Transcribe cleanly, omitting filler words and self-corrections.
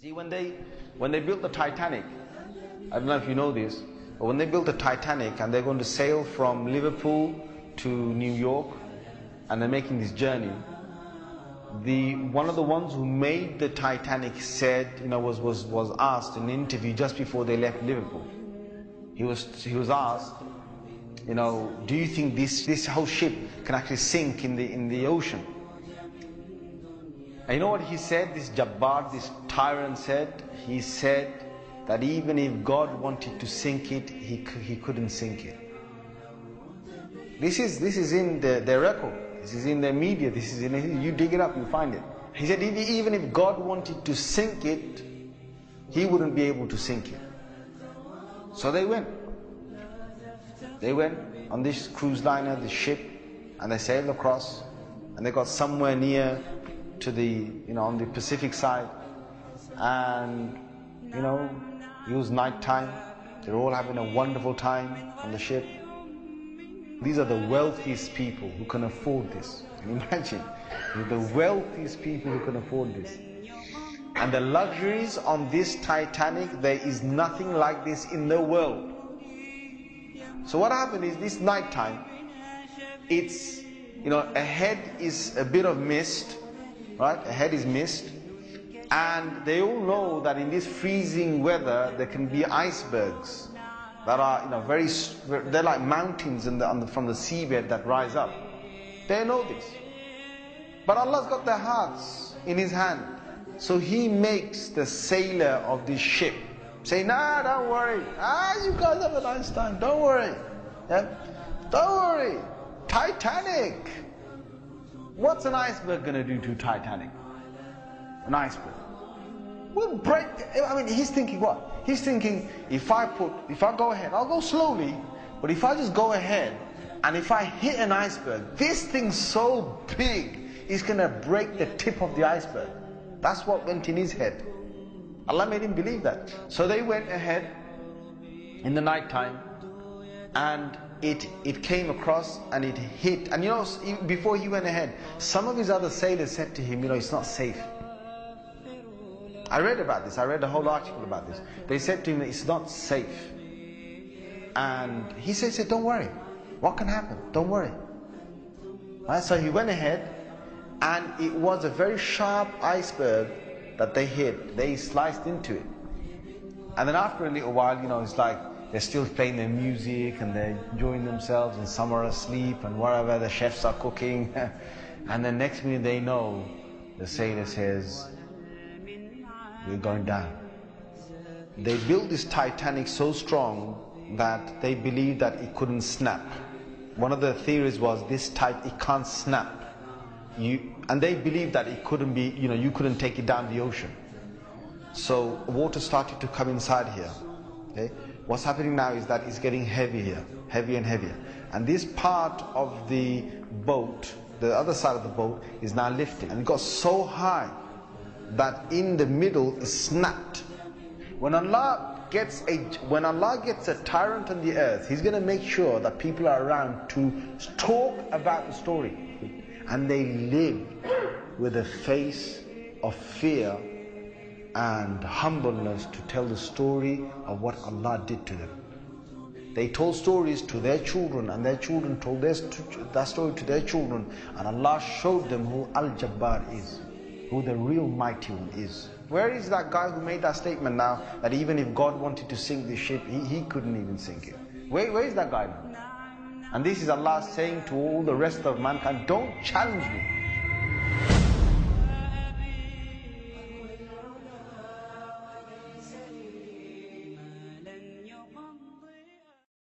See, when they built the Titanic, I don't know if you know this, but when they built the Titanic and they're going to sail from Liverpool to New York, and they're making this journey, one of the ones who made the Titanic said, was asked in an interview just before they left Liverpool. He was asked, do you think this whole ship can actually sink in the ocean? And you know what he said? This Jabbar, this tyrant said. He said that even if God wanted to sink it, he couldn't sink it. This is in their record. This is in their media. This is you dig it up, you find it. He said even if God wanted to sink it, he wouldn't be able to sink it. So they went. They went on this cruise liner, this ship, and they sailed across, and they got somewhere near to the, on the Pacific side, and it was night time. They were all having a wonderful time on the ship. These are the wealthiest people who can afford this. Can you imagine? The wealthiest people who can afford this. And the luxuries on this Titanic, there is nothing like this in the world. So what happened is this night time, it's, ahead is a bit of mist, right? Ahead is mist. And they all know that in this freezing weather, there can be icebergs that are, they're like mountains from the seabed that rise up. They know this. But Allah's got their hearts in His hand. So He makes the sailor of this ship say, nah, don't worry. You guys have a nice time. Don't worry. Yeah? Don't worry. Titanic. What's an iceberg going to do to Titanic? An iceberg will break. He's thinking what? He's thinking, if I go ahead, I'll go slowly, but if I just go ahead, and if I hit an iceberg, this thing's so big, it's going to break the tip of the iceberg. That's what went in his head. Allah made him believe that. So they went ahead in the night time, and it came across and it hit. And before he went ahead, some of his other sailors said to him, it's not safe. I read about this. I read a whole article about this. They said to him that it's not safe. And he said, don't worry. What can happen? Don't worry. Right? So he went ahead, and it was a very sharp iceberg that they hit. They sliced into it. And then after a little while, it's like they're still playing their music and they're enjoying themselves, and some are asleep and wherever the chefs are cooking. And then next minute they know, the sailor says, we're going down. They built this Titanic so strong that they believed that it couldn't snap. One of the theories was it can't snap. And they believed that it couldn't be, you couldn't take it down the ocean. So water started to come inside here. Okay? What's happening now is that it's getting heavier, heavier and heavier. And this part of the boat, the other side of the boat, is now lifting. And it got so high that in the middle it snapped. When Allah gets a tyrant on the earth, He's going to make sure that people are around to talk about the story. And they live with a face of fear and humbleness to tell the story of what Allah did to them. They told stories to their children, and their children told that story to their children, and Allah showed them who Al-Jabbar is, who the real mighty one is. Where is that guy who made that statement now, that even if God wanted to sink this ship, he couldn't even sink it? Where is that guy now? And this is Allah saying to all the rest of mankind, don't challenge me.